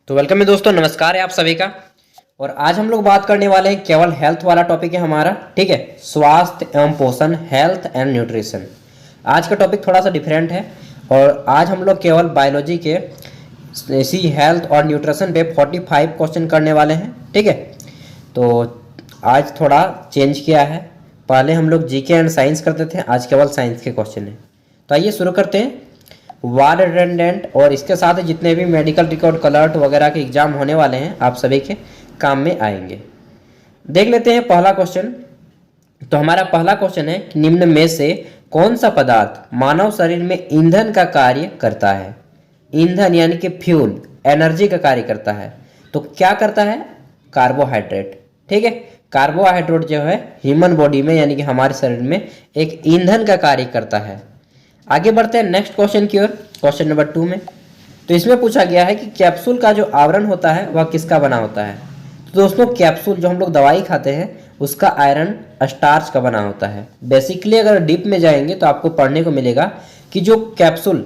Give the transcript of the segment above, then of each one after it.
तो वेलकम है दोस्तों, नमस्कार है आप सभी का। और आज हम लोग बात करने वाले हैं, केवल हेल्थ वाला टॉपिक है हमारा। ठीक है, स्वास्थ्य एवं पोषण, हेल्थ एंड न्यूट्रिशन। आज का टॉपिक थोड़ा सा डिफरेंट है और आज हम लोग केवल बायोलॉजी के इसी हेल्थ और न्यूट्रिशन पे 45 क्वेश्चन करने वाले हैं। ठीक है, तो आज थोड़ा चेंज किया है। पहले हम लोग जीके एंड साइंस करते थे, आज केवल साइंस के क्वेश्चन हैं। तो आइए शुरू करते हैं। वार्ड अटेंडेंट और इसके साथ ही जितने भी मेडिकल रिकॉर्ड, क्लर्क वगैरह के एग्जाम होने वाले हैं, आप सभी के काम में आएंगे। देख लेते हैं पहला क्वेश्चन। तो हमारा पहला क्वेश्चन है कि निम्न में से कौन सा पदार्थ मानव शरीर में ईंधन का कार्य करता है। ईंधन यानी कि फ्यूल, एनर्जी का कार्य करता है। तो क्या करता है? कार्बोहाइड्रेट। ठीक है, कार्बोहाइड्रेट जो है ह्यूमन बॉडी में यानी कि हमारे शरीर में एक ईंधन का कार्य करता है। आगे बढ़ते हैं नेक्स्ट क्वेश्चन की ओर, क्वेश्चन नंबर 2 में। तो इसमें पूछा गया है कि कैप्सूल का जो आवरण होता है वह किसका बना होता है। तो दोस्तों, कैप्सूल जो हम लोग दवाई खाते हैं उसका आयरन स्टार्च का बना होता है। बेसिकली अगर डीप में जाएंगे तो आपको पढ़ने को मिलेगा कि जो कैप्सूल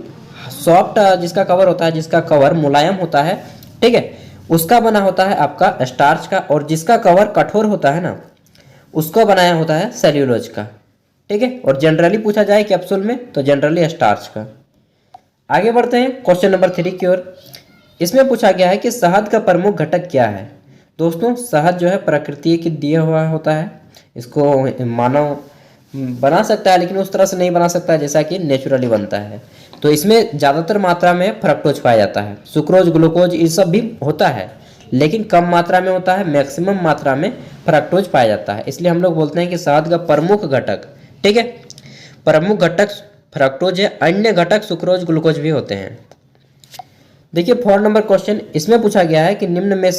सॉफ्ट जिसका कवर होता है, जिसका कवर मुलायम होता है, ठीक है, उसका बना होता है आपका स्टार्च का, और जिसका कवर कठोर होता है ना, उसको बनाया होता है सेल्यूलोज का। ठीक है, और जनरली पूछा जाए कैप्सूल में तो जनरली स्टार्च का। आगे बढ़ते हैं क्वेश्चन नंबर 3 की ओर। इसमें पूछा गया है कि शहद का प्रमुख घटक क्या है। दोस्तों, शहद जो है प्रकृति की दिया हुआ होता है। इसको मानव बना सकता है लेकिन उस तरह से नहीं बना सकता जैसा कि नेचुरली बनता है। तो इसमें ज़्यादातर मात्रा में फ्रक्टोज पाया जाता है। सुक्रोज, ग्लूकोज ये सब भी होता है लेकिन कम मात्रा में होता है। मैक्सिमम मात्रा में फ्रक्टोज पाया जाता है। इसलिए हम लोग बोलते हैं कि शहद का प्रमुख घटक, ठीक है, प्रमुख घटक फ्रक्टोज है। अन्य घटक सुक्रोज, ग्लूकोज भी होते हैं। देखिए 4 नंबर क्वेश्चन। इसमें पूछा गया है कि निम्न में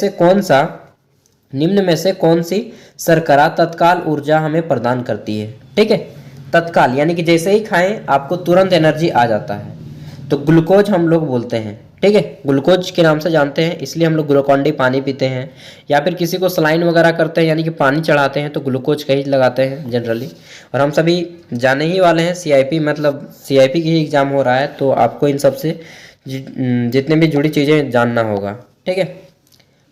से कौन सी शर्करा तत्काल ऊर्जा हमें प्रदान करती है। ठीक है, तत्काल यानी कि जैसे ही खाएं आपको तुरंत एनर्जी आ जाता है, तो ग्लूकोज हम लोग बोलते हैं। ठीक है, ग्लूकोज के नाम से जानते हैं, इसलिए हम लोग ग्लूकोन डी पानी पीते हैं, या फिर किसी को सलाइन वगैरह करते हैं यानी कि पानी चढ़ाते हैं तो ग्लूकोज का ही लगाते हैं जनरली। और हम सभी जाने ही वाले हैं सीआईपी, मतलब सीआईपी की ही एग्ज़ाम हो रहा है, तो आपको इन सब से जितने भी जुड़ी चीज़ें जानना होगा। ठीक है,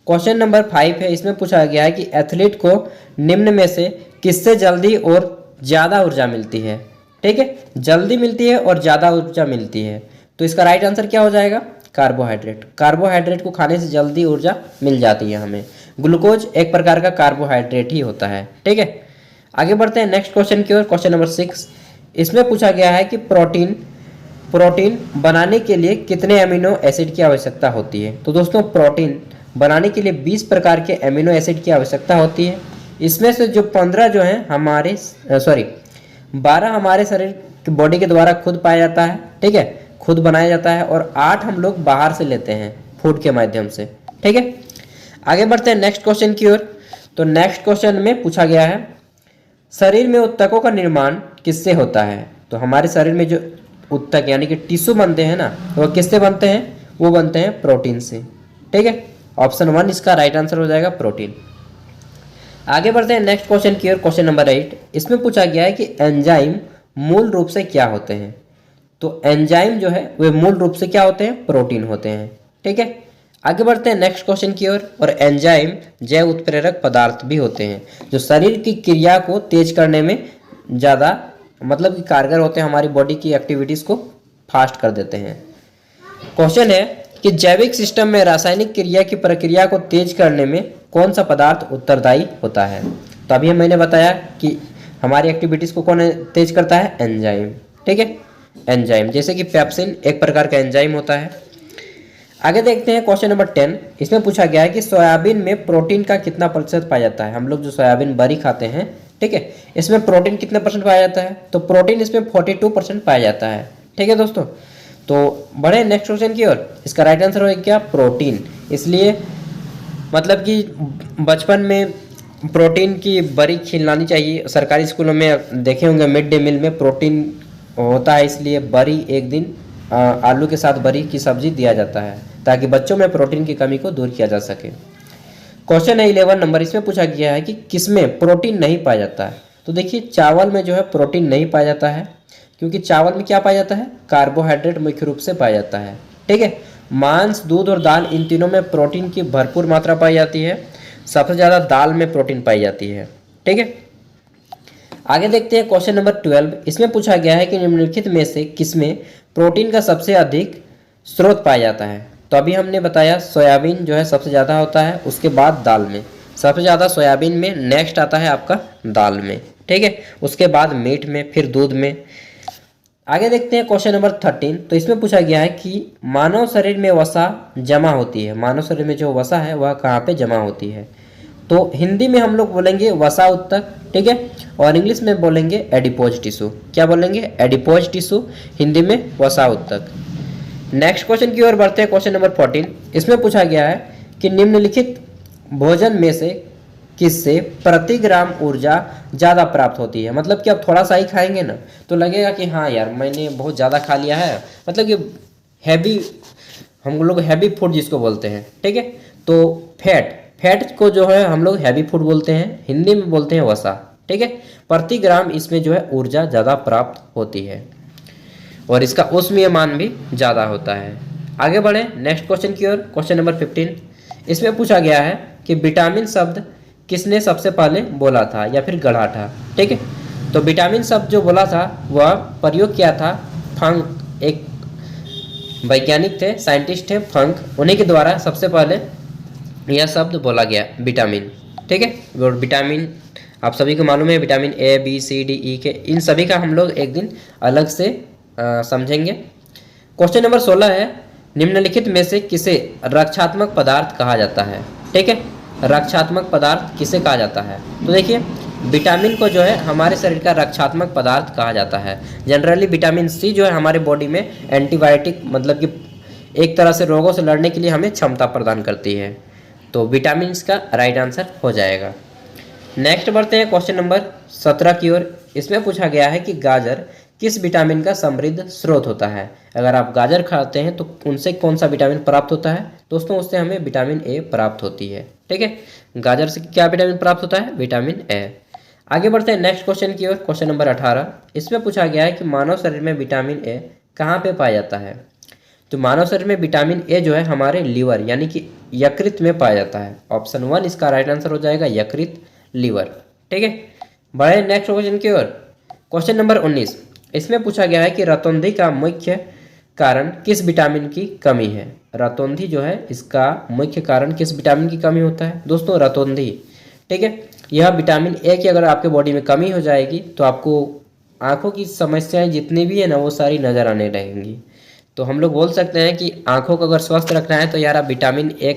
क्वेश्चन नंबर 5 है। इसमें पूछा गया है कि एथलीट को निम्न में से किससे जल्दी और ज़्यादा ऊर्जा मिलती है। ठीक है, जल्दी मिलती है और ज़्यादा ऊर्जा मिलती है, तो इसका राइट आंसर क्या हो जाएगा? कार्बोहाइड्रेट। कार्बोहाइड्रेट को खाने से जल्दी ऊर्जा मिल जाती है हमें। ग्लूकोज एक प्रकार का कार्बोहाइड्रेट ही होता है। ठीक है, आगे बढ़ते हैं नेक्स्ट क्वेश्चन की ओर, क्वेश्चन नंबर 6। इसमें पूछा गया है कि प्रोटीन बनाने के लिए कितने अमीनो एसिड की आवश्यकता होती है। तो दोस्तों, प्रोटीन बनाने के लिए 20 प्रकार के अमीनो एसिड की आवश्यकता होती है। इसमें से जो 15 जो है 12 हमारे शरीर की बॉडी के द्वारा खुद पाया जाता है। ठीक है, खुद बनाया जाता है, और 8 हम लोग बाहर से लेते हैं फूड के माध्यम से। ठीक है, आगे बढ़ते हैं नेक्स्ट क्वेश्चन की ओर। तो नेक्स्ट क्वेश्चन में पूछा गया है शरीर में ऊतकों का निर्माण किससे होता है। तो हमारे शरीर में जो ऊतक यानी कि टिश्यू बनते हैं ना, वो किससे बनते हैं? वो बनते हैं प्रोटीन से। ठीक है, ऑप्शन 1 इसका राइट आंसर हो जाएगा, प्रोटीन। आगे बढ़ते हैं नेक्स्ट क्वेश्चन की ओर, क्वेश्चन नंबर 8। इसमें पूछा गया है कि एंजाइम मूल रूप से क्या होते हैं। तो एंजाइम जो है वे मूल रूप से क्या होते हैं? प्रोटीन होते हैं। ठीक है, आगे बढ़ते हैं नेक्स्ट क्वेश्चन की ओर। और एंजाइम जैव उत्प्रेरक पदार्थ भी होते हैं जो शरीर की क्रिया को तेज करने में ज़्यादा मतलब कि कारगर होते हैं, हमारी बॉडी की एक्टिविटीज़ को फास्ट कर देते हैं। क्वेश्चन है कि जैविक सिस्टम में रासायनिक क्रिया की प्रक्रिया को तेज करने में कौन सा पदार्थ उत्तरदायी होता है। तो अभी मैंने बताया कि हमारी एक्टिविटीज़ को कौन तेज करता है? एंजाइम। ठीक है, एंजाइम जैसे कि पेप्सिन एक प्रकार का एंजाइम होता है। आगे देखते हैं क्वेश्चन नंबर 10। इसमें पूछा गया है कि सोयाबीन में प्रोटीन का कितना प्रतिशत पाया जाता है। हम लोग जो सोयाबीन बरी खाते हैं, ठीक है, इसमें प्रोटीन कितने परसेंट पाया जाता है। तो प्रोटीन इसमें 42% पाया जाता है। ठीक है दोस्तों, तो बढ़े नेक्स्ट क्वेश्चन की ओर। इसका राइट आंसर होगा क्या? प्रोटीन। इसलिए मतलब कि बचपन में प्रोटीन की बरी खिलानी चाहिए। सरकारी स्कूलों में देखे होंगे मिड डे मील में प्रोटीन होता है, इसलिए बरी एक दिन आलू के साथ बरी की सब्जी दिया जाता है ताकि बच्चों में प्रोटीन की कमी को दूर किया जा सके। क्वेश्चन है 11 नंबर। इसमें पूछा गया है कि किसमें प्रोटीन नहीं पाया जाता है। तो देखिए चावल में जो है प्रोटीन नहीं पाया जाता है, क्योंकि चावल में क्या पाया जाता है? कार्बोहाइड्रेट मुख्य रूप से पाया जाता है। ठीक है, मांस, दूध और दाल, इन तीनों में प्रोटीन की भरपूर मात्रा पाई जाती है। सबसे ज़्यादा दाल में प्रोटीन पाई जाती है। ठीक है, आगे देखते हैं क्वेश्चन नंबर 12। इसमें पूछा गया है कि निम्नलिखित में से किसमें प्रोटीन का सबसे अधिक स्रोत पाया जाता है। तो अभी हमने बताया सोयाबीन जो है सबसे ज़्यादा होता है, उसके बाद दाल में सबसे ज़्यादा सोयाबीन में, नेक्स्ट आता है आपका दाल में। ठीक है, उसके बाद मीट में, फिर दूध में। आगे देखते हैं क्वेश्चन नंबर 13। तो इसमें पूछा गया है कि मानव शरीर में वसा जमा होती है, मानव शरीर में जो वसा है वह कहाँ पे जमा होती है। तो हिंदी में हम लोग बोलेंगे वसा उत्तक। ठीक है, और इंग्लिश में बोलेंगे एडिपोज टिश्यू। क्या बोलेंगे? एडिपोज टिश्यू, हिंदी में वसा उत्तक। नेक्स्ट क्वेश्चन की ओर बढ़ते हैं, क्वेश्चन नंबर 14। इसमें पूछा गया है कि निम्नलिखित भोजन में से किससे प्रति ग्राम ऊर्जा ज़्यादा प्राप्त होती है। मतलब कि आप थोड़ा सा ही खाएंगे ना तो लगेगा कि हाँ यार मैंने बहुत ज़्यादा खा लिया है, मतलब कि हैवी, हम लोग हैवी फूड जिसको बोलते हैं। ठीक है, तो फैट को जो है हम लोग हैवी फूड बोलते हैं, हिंदी में बोलते हैं वसा। ठीक है, प्रति ग्राम इसमें जो है ऊर्जा ज़्यादा प्राप्त होती है और इसका ऊष्मीय मान भी ज़्यादा होता है। आगे बढ़े नेक्स्ट क्वेश्चन की ओर, क्वेश्चन नंबर 15। इसमें पूछा गया है कि विटामिन शब्द किसने सबसे पहले बोला था या फिर गढ़ा था। ठीक है, तो विटामिन शब्द जो बोला था वह प्रयोग किया था फंक, एक वैज्ञानिक थे, साइंटिस्ट थे फंक, उन्हीं के द्वारा सबसे पहले यह शब्द बोला गया विटामिन। ठीक है, और विटामिन आप सभी को मालूम है, vitamin A, B, C, D, E के, इन सभी का हम लोग एक दिन अलग से समझेंगे। क्वेश्चन नंबर 16 है, निम्नलिखित में से किसे रक्षात्मक पदार्थ कहा जाता है। ठीक है, रक्षात्मक पदार्थ किसे कहा जाता है। तो देखिए विटामिन को जो है हमारे शरीर का रक्षात्मक पदार्थ कहा जाता है। जनरली विटामिन सी जो है हमारे बॉडी में एंटीबायोटिक, मतलब कि एक तरह से रोगों से लड़ने के लिए हमें क्षमता प्रदान करती है। तो विटामिन का राइट आंसर हो जाएगा। नेक्स्ट बढ़ते हैं क्वेश्चन नंबर 17 की ओर। इसमें पूछा गया है कि गाजर किस विटामिन का समृद्ध स्रोत होता है। अगर आप गाजर खाते हैं तो उनसे कौन सा विटामिन प्राप्त होता है दोस्तों? उससे हमें विटामिन ए प्राप्त होती है। ठीक है, गाजर से क्या विटामिन प्राप्त होता है? विटामिन ए। आगे बढ़ते हैं नेक्स्ट क्वेश्चन की ओर, क्वेश्चन नंबर 18। इसमें पूछा गया है कि मानव शरीर में विटामिन ए कहाँ पे पाया जाता है। तो मानव शरीर में विटामिन ए जो है हमारे लीवर यानी कि यकृत में पाया जाता है। ऑप्शन 1 इसका राइट आंसर हो जाएगा, यकृत, लीवर। ठीक है, बढ़े नेक्स्ट क्वेश्चन की ओर, क्वेश्चन नंबर 19। इसमें पूछा गया है कि रतौंधी का मुख्य कारण किस विटामिन की कमी है। रतौंधी जो है इसका मुख्य कारण किस विटामिन की कमी होता है दोस्तों? रतौंधी। ठीक है, यह विटामिन ए की अगर आपके बॉडी में कमी हो जाएगी तो आपको आंखों की समस्याएं जितनी भी है ना वो सारी नज़र आने लगेंगी। तो हम लोग बोल सकते हैं कि आंखों को अगर स्वस्थ रखना है तो यार आप विटामिन ए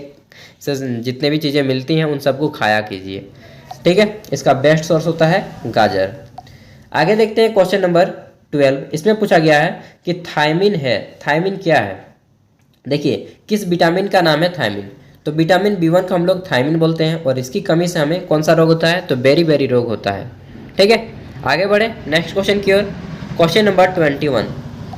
से जितने भी चीज़ें मिलती हैं उन सबको खाया कीजिए। ठीक है, इसका बेस्ट सोर्स होता है गाजर। आगे देखते हैं क्वेश्चन नंबर 12। इसमें पूछा गया है कि थायमिन है, थायमिन क्या है। देखिए किस विटामिन का नाम है थायमिन। तो विटामिन B1 को हम लोग थायमिन बोलते हैं और इसकी कमी से हमें कौन सा रोग होता है? तो बेरी रोग होता है। ठीक है, आगे बढ़े नेक्स्ट क्वेश्चन की ओर, क्वेश्चन नंबर 21।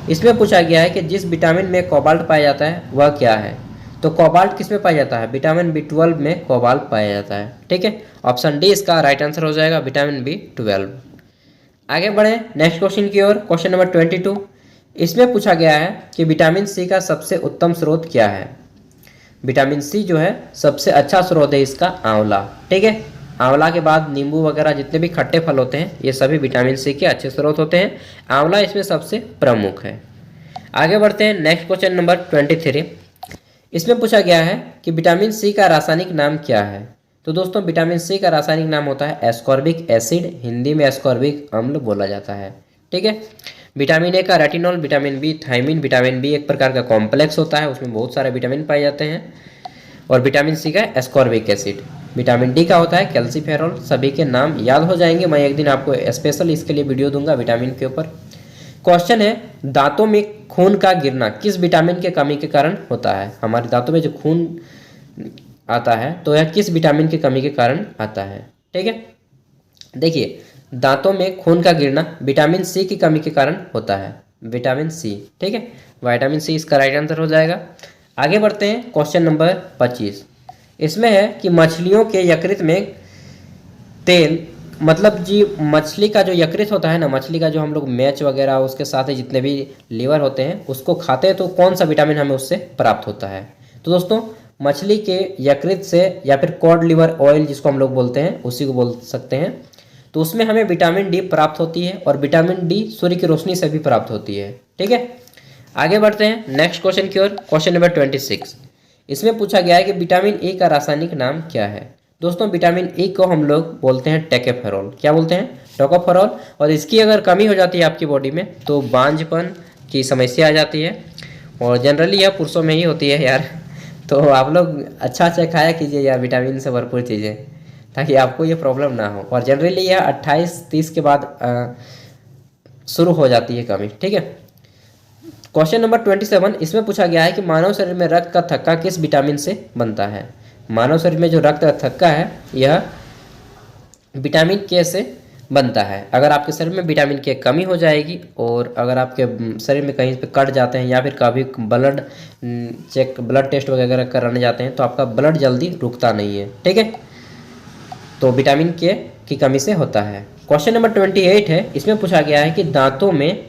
इसमें पूछा गया है कि जिस विटामिन में कोबाल्ट पाया जाता है वह क्या है। तो कोबाल्ट किस में पाया जाता है? विटामिन B12 में कोबाल्ट पाया जाता है। ठीक है, ऑप्शन डी इसका राइट आंसर हो जाएगा, विटामिन B12। आगे बढ़े नेक्स्ट क्वेश्चन की ओर, क्वेश्चन नंबर 22। इसमें पूछा गया है कि विटामिन सी का सबसे उत्तम स्रोत क्या है। विटामिन सी जो है सबसे अच्छा स्रोत है इसका आंवला। ठीक है, आंवला के बाद नींबू वगैरह जितने भी खट्टे फल होते हैं ये सभी विटामिन सी के अच्छे स्रोत होते हैं। आंवला इसमें सबसे प्रमुख है। आगे बढ़ते हैं नेक्स्ट क्वेश्चन नंबर 23। इसमें पूछा गया है कि विटामिन सी का रासायनिक नाम क्या है। तो दोस्तों विटामिन सी का रासायनिक नाम होता है एस्कॉर्बिक एसिड, हिंदी में एस्कॉर्बिक अम्ल बोला जाता है। ठीक है, विटामिन ए का retinol, vitamin B thiamine, vitamin B एक प्रकार का कॉम्प्लेक्स होता है, उसमें बहुत सारे विटामिन पाए जाते हैं। और विटामिन सी का एस्कॉर्बिक एसिड। विटामिन डी का होता है कैल्सीफेरॉल। सभी के नाम याद हो जाएंगे, मैं एक दिन आपको स्पेशल इसके लिए वीडियो दूंगा विटामिन के ऊपर। क्वेश्चन है, दांतों में खून का गिरना किस विटामिन के कमी के कारण होता है। हमारे दांतों में जो खून आता है तो यह किस विटामिन की कमी के कारण आता है। ठीक है, देखिए दांतों में खून का गिरना विटामिन सी की कमी के कारण होता है, विटामिन सी। ठीक है, विटामिन सी इसका राइट आंसर हो जाएगा। आगे बढ़ते हैं क्वेश्चन नंबर 25। इसमें है कि मछलियों के यकृत में तेल मतलब जी मछली का जो यकृत होता है ना, मछली का जो हम लोग मैच वगैरह उसके साथ ही जितने भी लीवर होते हैं उसको खाते हैं तो कौन सा विटामिन हमें उससे प्राप्त होता है? तो दोस्तों मछली के यकृत से या फिर कॉड लिवर ऑयल जिसको हम लोग बोलते हैं उसी को बोल सकते हैं, तो उसमें हमें विटामिन डी प्राप्त होती है और विटामिन डी सूर्य की रोशनी से भी प्राप्त होती है। ठीक है, आगे बढ़ते हैं नेक्स्ट क्वेश्चन की ओर। क्वेश्चन नंबर 26, इसमें पूछा गया है कि विटामिन ए का रासायनिक नाम क्या है? दोस्तों विटामिन ए को हम लोग बोलते हैं टोकोफेरोल। क्या बोलते हैं? टोकोफेरोल। और इसकी अगर कमी हो जाती है आपकी बॉडी में तो बांझपन की समस्या आ जाती है, और जनरली यह पुरुषों में ही होती है यार। तो आप लोग अच्छा अच्छा खाया कीजिए यार, विटामिन से भरपूर चीज़ें, ताकि आपको ये प्रॉब्लम ना हो। और जनरली यह 28-30 के बाद शुरू हो जाती है कमी। ठीक है, क्वेश्चन नंबर 27, इसमें पूछा गया है कि मानव शरीर में रक्त का थक्का किस विटामिन से बनता है? मानव शरीर में जो रक्त का थक्का है यह विटामिन के से बनता है। अगर आपके शरीर में विटामिन के कमी हो जाएगी और अगर आपके शरीर में कहीं पे कट जाते हैं या फिर कभी ब्लड टेस्ट वगैरह कराने जाते हैं तो आपका ब्लड जल्दी रुकता नहीं है। ठीक है, तो विटामिन के की कमी से होता है। क्वेश्चन नंबर 28 है, इसमें पूछा गया है कि दांतों में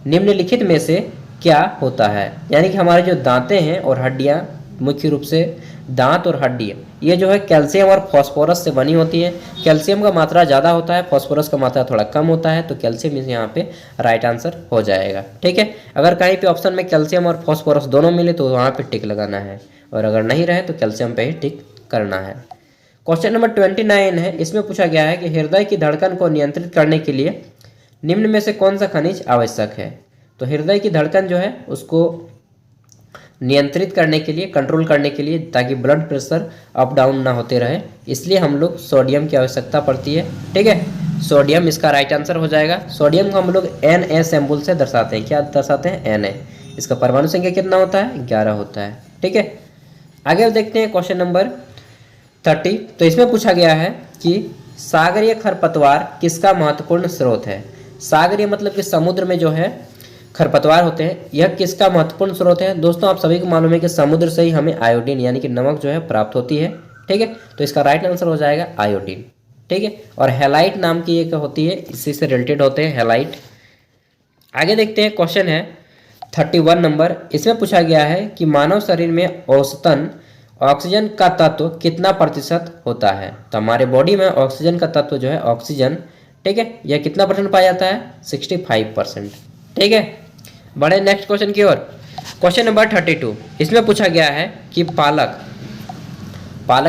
निम्नलिखित में से क्या होता है? यानी कि हमारे जो दांतें हैं और हड्डियां, मुख्य रूप से दांत और हड्डियां, ये जो है कैल्शियम और फॉस्फोरस से बनी होती है। कैल्शियम का मात्रा ज़्यादा होता है, फॉस्फोरस का मात्रा थोड़ा कम होता है, तो कैल्शियम यहाँ पे राइट आंसर हो जाएगा। ठीक है, अगर कहीं पे ऑप्शन में कैल्शियम और फॉस्फोरस दोनों मिले तो वहाँ पे टिक लगाना है, और अगर नहीं रहे तो कैल्शियम पे ही टिक करना है। क्वेश्चन नंबर 29 है, इसमें पूछा गया है कि हृदय की धड़कन को नियंत्रित करने के लिए निम्न में से कौन सा खनिज आवश्यक है? तो हृदय की धड़कन जो है उसको नियंत्रित करने के लिए, कंट्रोल करने के लिए, ताकि ब्लड प्रेशर अप डाउन ना होते रहे, इसलिए हम लोग सोडियम की आवश्यकता पड़ती है। ठीक है, सोडियम इसका राइट आंसर हो जाएगा। सोडियम को हम लोग Na सिंबल से दर्शाते हैं। क्या दर्शाते हैं? Na। इसका परमाणु संख्या कितना होता है? 11 होता है। ठीक है, आगे देखते हैं क्वेश्चन नंबर 30। तो इसमें पूछा गया है कि सागरीय खरपतवार किसका महत्वपूर्ण स्रोत है? सागरीय मतलब कि समुद्र में जो है खरपतवार होते हैं, यह किसका महत्वपूर्ण स्रोत है? दोस्तों आप सभी को मालूम है कि समुद्र से ही हमें आयोडीन यानी कि नमक जो है प्राप्त होती है। ठीक है, तो इसका राइट आंसर हो जाएगा आयोडीन। ठीक है, और हेलाइट नाम की एक होती है, इसी से रिलेटेड होते हैं हेलाइट। आगे देखते हैं, क्वेश्चन है 31 नंबर। इसमें पूछा गया है कि मानव शरीर में औसतन ऑक्सीजन का तत्व कितना प्रतिशत होता है? तो हमारे बॉडी में ऑक्सीजन का तत्व जो है ऑक्सीजन, ठीक है, यह कितना परसेंट पाया जाता है? 65%। ठीक है, बढ़े नेक्स्ट क्वेश्चन की ओर। क्वेश्चन नंबर 32, इसमें पूछा गया है कि पालक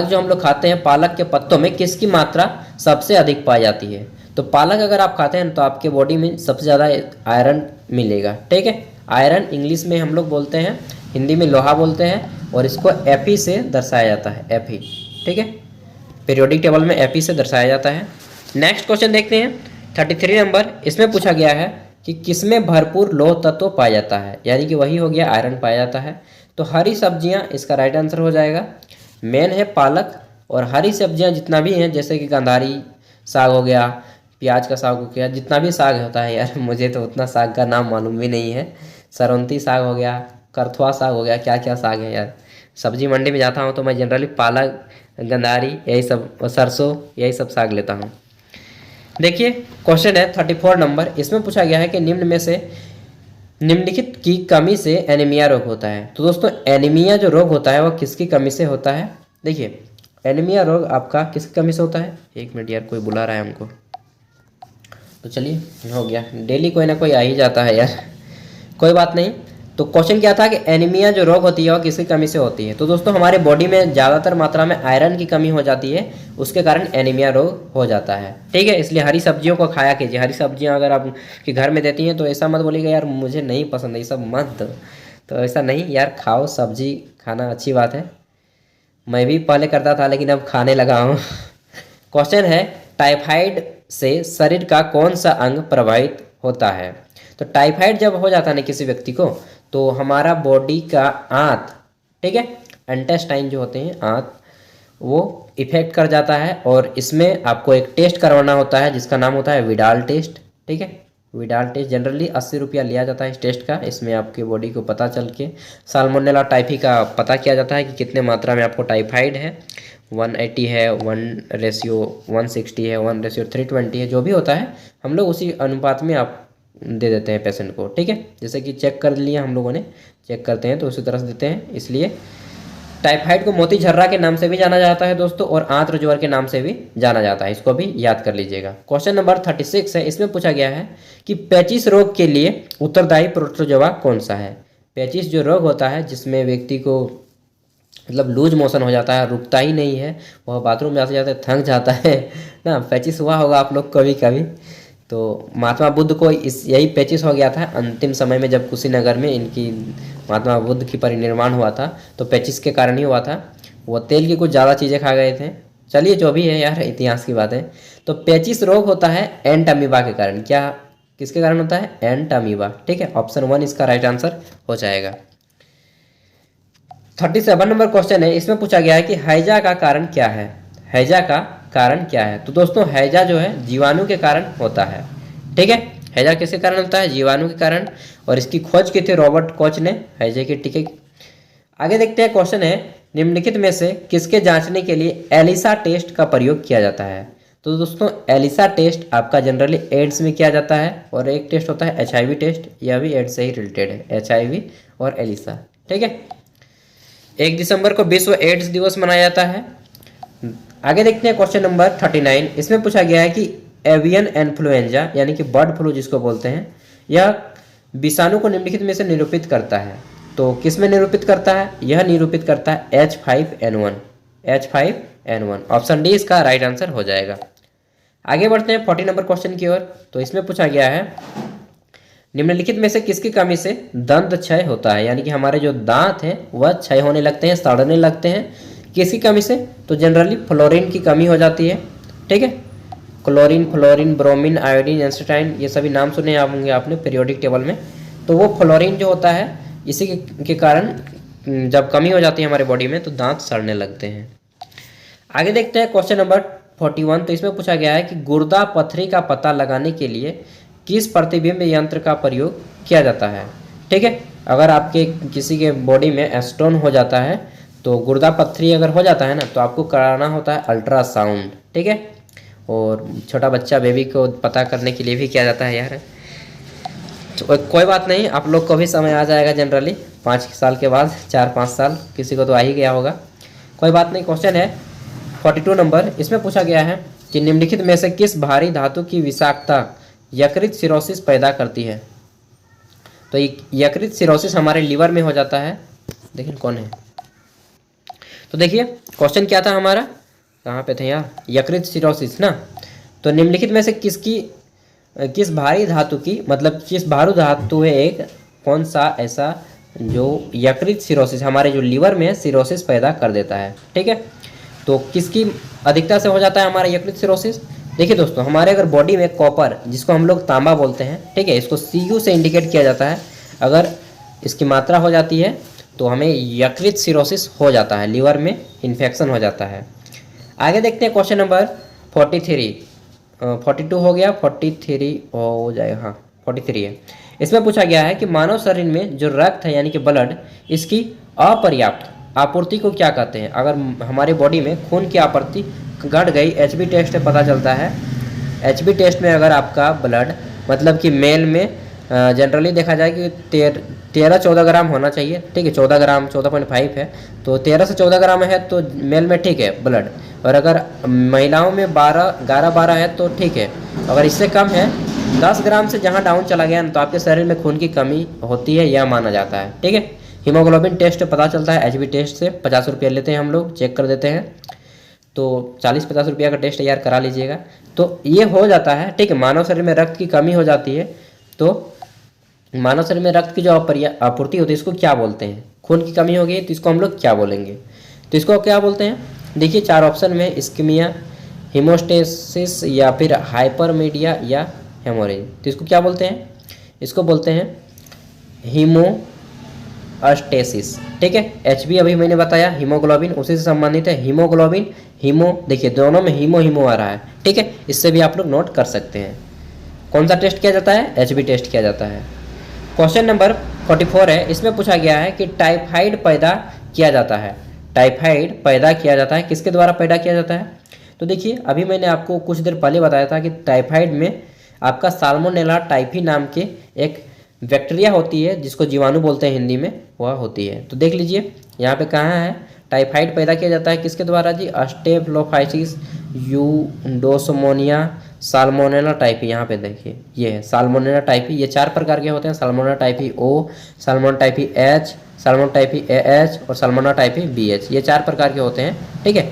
जो हम लोग खाते हैं, पालक के पत्तों में किसकी मात्रा सबसे अधिक पाई जाती है? तो पालक अगर आप खाते हैं तो आपके बॉडी में सबसे ज़्यादा आयरन मिलेगा। ठीक है, आयरन इंग्लिश में हम लोग बोलते हैं, हिंदी में लोहा बोलते हैं, और इसको Fe से दर्शाया जाता है, Fe। ठीक है, पीरियोडिक टेबल में Fe से दर्शाया जाता है। नेक्स्ट क्वेश्चन देखते हैं 33 नंबर। इसमें पूछा गया है कि किसमें भरपूर लौह तत्व पाया जाता है? यानी कि वही हो गया आयरन पाया जाता है। तो हरी सब्जियां इसका राइट आंसर हो जाएगा। मेन है पालक, और हरी सब्जियां जितना भी हैं जैसे कि गंधारी साग हो गया, प्याज का साग हो गया, जितना भी साग होता है यार, मुझे तो उतना साग का नाम मालूम भी नहीं है। सरौंती साग हो गया, करथुआ साग हो गया, क्या क्या साग है यार। सब्जी मंडी में जाता हूँ तो मैं जनरली पालक, गंधारी, यही सब, सरसों, यही सब साग लेता हूँ। देखिए क्वेश्चन है 34 नंबर। इसमें पूछा गया है कि निम्न में से निम्नलिखित की कमी से एनीमिया रोग होता है। तो दोस्तों एनीमिया जो रोग होता है वह किसकी कमी से होता है? देखिए एनीमिया रोग आपका किसकी कमी से होता है? एक मिनट यार, कोई बुला रहा है हमको, तो चलिए हो गया, डेली कोई ना कोई आ ही जाता है यार, कोई बात नहीं। तो क्वेश्चन क्या था कि एनीमिया जो रोग होती है वह किसकी कमी से होती है? तो दोस्तों हमारे बॉडी में ज़्यादातर मात्रा में आयरन की कमी हो जाती है, उसके कारण एनीमिया रोग हो जाता है। ठीक है, इसलिए हरी सब्जियों को खाया कीजिए। हरी सब्जियां अगर आप के घर में देती हैं तो ऐसा मत बोलिएगा यार मुझे नहीं पसंद है, ये सब मत दो, तो ऐसा नहीं यार, खाओ, सब्जी खाना अच्छी बात है। मैं भी पहले करता था लेकिन अब खाने लगा हूँ। क्वेश्चन है टाइफाइड से शरीर का कौन सा अंग प्रभावित होता है? तो टाइफाइड जब हो जाता है ना किसी व्यक्ति को, तो हमारा बॉडी का आंत, ठीक है, इंटेस्टाइन जो होते हैं आंत, वो इफेक्ट कर जाता है। और इसमें आपको एक टेस्ट करवाना होता है जिसका नाम होता है विडाल टेस्ट। ठीक है, विडाल टेस्ट जनरली 80 रुपया लिया जाता है इस टेस्ट का। इसमें आपके बॉडी को पता चल के साल्मोनेला टाइफी का पता किया जाता है कि कितने मात्रा में आपको टाइफाइड है, 180 है, 1:160 है, 1:320 है, जो भी होता है हम लोग उसी अनुपात में आप दे देते हैं पेशेंट को, ठीक है। जैसे कि चेक कर लिया हम लोगों ने, चेक करते हैं तो उसी तरह से देते हैं। इसलिए टाइफाइड को मोती झर्रा के नाम से भी जाना जाता है दोस्तों, और आंत्र ज्वर के नाम से भी जाना जाता है, इसको भी याद कर लीजिएगा। क्वेश्चन नंबर 36 है, इसमें पूछा गया है कि पेचिस रोग के लिए उत्तरदायी प्रोटोजोआ कौन सा है। पेचिस जो रोग होता है जिसमें व्यक्ति को मतलब लूज मोशन हो जाता है, रुकता ही नहीं है, वह बाथरूम जाते जाते थक जाता है ना, पेचिस हुआ होगा आप लोग कभी कभी। तो महात्मा बुद्ध को यही पेचिस हो गया था अंतिम समय में, जब कुशीनगर में इनकी महात्मा बुद्ध की परिनिर्वाण हुआ था, तो पेचिस के कारण ही हुआ था। वो तेल की कुछ ज़्यादा चीज़ें खा गए थे। चलिए जो भी है यार, इतिहास की बात है। तो पेचिस रोग होता है एंट अमीबा के कारण। क्या किसके कारण होता है? एंट अमीबा, ठीक है। ऑप्शन 1 इसका राइट आंसर हो जाएगा। 37 नंबर क्वेश्चन है, इसमें पूछा गया है कि हैजा का कारण क्या है। हैजा का कारण क्या है? तो दोस्तों हैजा जो है जीवाणु के कारण होता है, ठीक है। हैजा किसके कारण होता है? जीवाणु के कारण। और इसकी खोज की थी रॉबर्ट कोच ने, हैजे के टीके। आगे देखते हैं, क्वेश्चन है निम्नलिखित में से किसके जांचने के लिए एलिसा टेस्ट का प्रयोग किया जाता है। तो दोस्तों एलिसा टेस्ट आपका जनरली एड्स में किया जाता है, और एक टेस्ट होता है HIV टेस्ट, यह भी एड्स से ही रिलेटेड है, HIV और एलिसा, ठीक है। 1 दिसंबर को विश्व एड्स दिवस मनाया जाता है। आगे देखते हैं क्वेश्चन नंबर 39, इसमें पूछा गया है कि एवियन इन्फ्लुएंजा यानी कि बर्ड फ्लू जिसको बोलते हैं, यह विषाणु को निम्नलिखित में से निरूपित करता है। तो किस में निरूपित करता है? यह निरूपित करता है H5N1, H5N1। ऑप्शन डी इसका राइट आंसर हो जाएगा। आगे बढ़ते हैं 40 नंबर क्वेश्चन की ओर। तो इसमें पूछा गया है निम्नलिखित में से किसकी कमी से दंत क्षय होता है, यानी कि हमारे जो दांत हैं वह क्षय होने लगते हैं, सड़ने लगते हैं। किसकी कमी से? तो जनरली फ्लोरीन की कमी हो जाती है, ठीक है। Chlorine, fluorine, bromine, iodine, Einstein, ये सभी नाम सुने होंगे आपने पीरियोडिक टेबल में। तो वो फ्लोरीन जो होता है इसी के कारण जब कमी हो जाती है हमारे बॉडी में तो दांत सड़ने लगते हैं। आगे देखते हैं क्वेश्चन नंबर 41। तो इसमें पूछा गया है कि गुर्दा पथरी का पता लगाने के लिए किस प्रतिबिंब यंत्र का प्रयोग किया जाता है, ठीक है। अगर आपके किसी के बॉडी में स्टोन हो जाता है, तो गुर्दा पथरी अगर हो जाता है ना, तो आपको कराना होता है अल्ट्रासाउंड, ठीक है। और छोटा बच्चा बेबी को पता करने के लिए भी किया जाता है यार। तो कोई बात नहीं, आप लोग को भी समय आ जाएगा जनरली 5 साल के बाद, 4-5 साल, किसी को तो आ ही गया होगा, कोई बात नहीं। क्वेश्चन है 42 नंबर, इसमें पूछा गया है कि निम्नलिखित में से किस भारी धातु की विषाक्तता यकृत सिरोसिस पैदा करती है। तो यकृत सिरोसिस हमारे लीवर में हो जाता है। देखिए कौन है, तो देखिए क्वेश्चन क्या था हमारा, कहाँ पे थे यार, यकृत सिरोसिस ना। तो निम्नलिखित में से किस भारी धातु की, मतलब किस भारू धातु है एक, कौन सा ऐसा जो यकृत सिरोसिस हमारे जो लीवर में सिरोसिस पैदा कर देता है, ठीक है। तो किसकी अधिकता से हो जाता है हमारा यकृत सिरोसिस? देखिए दोस्तों, हमारे अगर बॉडी में कॉपर, जिसको हम लोग तांबा बोलते हैं, ठीक है, इसको Cu से इंडिकेट किया जाता है। अगर इसकी मात्रा हो जाती है तो हमें यकृत सिरोसिस हो जाता है, लीवर में इन्फेक्शन हो जाता है। आगे देखते हैं क्वेश्चन नंबर 43, 42 हो गया, 43 हो जाएगा, हाँ 43 है। इसमें पूछा गया है कि मानव शरीर में जो रक्त है यानी कि ब्लड, इसकी अपर्याप्त आपूर्ति को क्या कहते हैं। अगर हमारे बॉडी में खून की आपूर्ति घट गई, HB टेस्ट से पता चलता है। HB टेस्ट में अगर आपका ब्लड, मतलब कि मेल में जनरली देखा जाए कि 13-14 ग्राम होना चाहिए, ठीक है। 14 ग्राम, 14.5 है, तो 13 से 14 ग्राम है तो मेल में ठीक है ब्लड। और अगर महिलाओं में 11-12 है तो ठीक है। अगर इससे कम है, 10 ग्राम से जहाँ डाउन चला गया तो आपके शरीर में खून की कमी होती है, यह माना जाता है, ठीक है। हीमोग्लोबिन टेस्ट पता चलता है HB टेस्ट से, 50 रुपया लेते हैं हम लोग, चेक कर देते हैं। तो 40-50 रुपया का टेस्ट तैयार करा लीजिएगा, तो ये हो जाता है, ठीक है। मानव शरीर में रक्त की कमी हो जाती है, तो मानव शरीर में रक्त की जो आपूर्ति होती है इसको क्या बोलते हैं? खून की कमी हो गई तो इसको हम लोग क्या बोलेंगे? तो इसको क्या बोलते हैं? देखिए 4 ऑप्शन में, इस्कीमिया, हीमोस्टेसिस या फिर हाइपरमीडिया या हेमोरेज। तो इसको क्या बोलते हैं? इसको बोलते हैं हीमोस्टेसिस, ठीक है। HB अभी मैंने बताया, हीमोग्लोबिन उसी से संबंधित है। हीमोग्लोबिन, हीमो, देखिए दोनों में हीमो आ रहा है, ठीक है। इससे भी आप लोग नोट कर सकते हैं। कौन सा टेस्ट किया जाता है? HB टेस्ट किया जाता है। क्वेश्चन नंबर 44 है, इसमें पूछा गया है कि टाइफाइड पैदा किया जाता है। टाइफाइड पैदा किया जाता है, किसके द्वारा पैदा किया जाता है? तो देखिए अभी मैंने आपको कुछ देर पहले बताया था कि टाइफाइड में आपका साल्मोनेला टाइफी नाम के एक बैक्टीरिया होती है, जिसको जीवाणु बोलते हैं हिंदी में, वह होती है। तो देख लीजिए यहाँ पे कहाँ है, टाइफाइड पैदा किया जाता है किसके द्वारा जी? स्टेफिलोकाइसिस यूडोसोमोनिया साल्मोनेला टाइफी। यहाँ पे देखिए ये है साल्मोनेला टाइफी। ये 4 प्रकार के होते हैं, salmonella typhi O, salmonella typhi H, salmonella typhi AH और साल्मोनेला टाइफी बीएच। ये 4 प्रकार के होते हैं, ठीक है।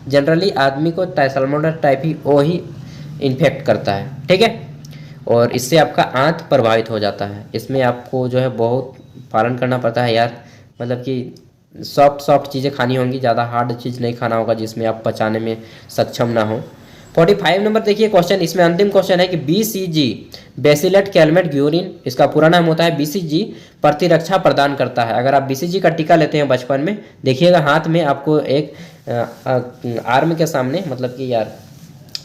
जनरली आदमी को साल्मोनेला टाइफी ओ ही इन्फेक्ट करता है, ठीक है। और इससे आपका आंत प्रभावित हो जाता है। इसमें आपको जो है बहुत पालन करना पड़ता है यार, मतलब कि सॉफ्ट चीज़ें खानी होंगी, ज़्यादा हार्ड चीज़ नहीं खाना होगा जिसमें आप पचाने में सक्षम ना हो। 45 नंबर देखिए क्वेश्चन, इसमें अंतिम क्वेश्चन है कि BCG बेसिलस कैलमेट ग्यूरिन, इसका पूरा नाम होता है BCG, प्रतिरक्षा प्रदान करता है। अगर आप BCG का टीका लेते हैं बचपन में, देखिएगा हाथ में आपको एक आर्म के सामने, मतलब कि यार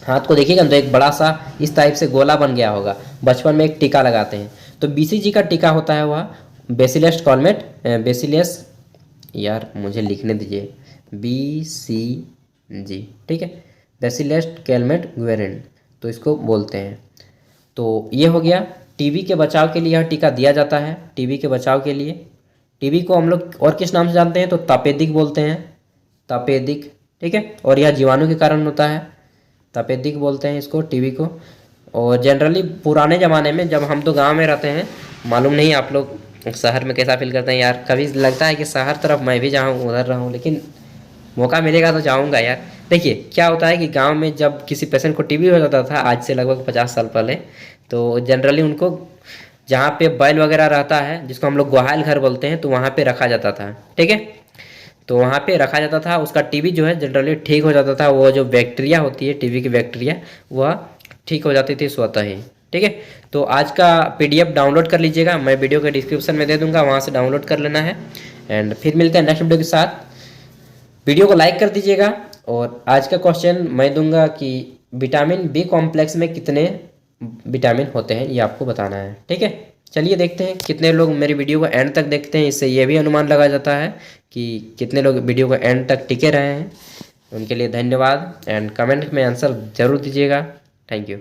हाथ को देखिएगा तो एक बड़ा सा इस टाइप से गोला बन गया होगा, बचपन में एक टीका लगाते हैं। तो BCG का टीका होता है वह बेसिलस कैलमेट, बेसिलस, यार मुझे लिखने दीजिए, BCG, ठीक है, बेसिलस कैलमेट ग्यूरिन, तो इसको बोलते हैं। तो ये हो गया। टीबी के बचाव के लिए यह टीका दिया जाता है। टीबी के बचाव के लिए, टीबी को हम लोग और किस नाम से जानते हैं? तो तपेदिक बोलते हैं, तपेदिक, ठीक है। और यह जीवाणु के कारण होता है, तपेदिक बोलते हैं इसको, टीबी को। और जनरली पुराने ज़माने में, जब हम तो गांव में रहते हैं, मालूम नहीं आप लोग शहर में कैसा फील करते हैं यार, कभी लगता है कि शहर तरफ मैं भी जाऊँ, उधर रहूँ, लेकिन मौका मिलेगा तो जाऊँगा यार। देखिए क्या होता है कि गांव में जब किसी पेशेंट को टीबी हो जाता था, आज से लगभग 50 साल पहले, तो जनरली उनको जहाँ पे बैल वगैरह रहता है, जिसको हम लोग गोहाल घर बोलते हैं, तो वहाँ पे रखा जाता था, ठीक है। तो वहाँ पे रखा जाता था, उसका टीबी जो है जनरली ठीक हो जाता था। वो जो बैक्टीरिया होती है, टीबी की बैक्टीरिया, वह ठीक हो जाती थी स्वतः ही, ठीक है। तो आज का PDF डाउनलोड कर लीजिएगा, मैं वीडियो के डिस्क्रिप्शन में दे दूंगा, वहाँ से डाउनलोड कर लेना है। एंड फिर मिलते हैं नेक्स्ट वीडियो के साथ। वीडियो को लाइक कर दीजिएगा। और आज का क्वेश्चन मैं दूंगा कि विटामिन B कॉम्प्लेक्स में कितने विटामिन होते हैं, ये आपको बताना है, ठीक है। चलिए देखते हैं कितने लोग मेरी वीडियो को एंड तक देखते हैं। इससे ये भी अनुमान लगाया जाता है कि कितने लोग वीडियो को एंड तक टिके रहे हैं। उनके लिए धन्यवाद। एंड कमेंट में आंसर ज़रूर दीजिएगा। Thank you.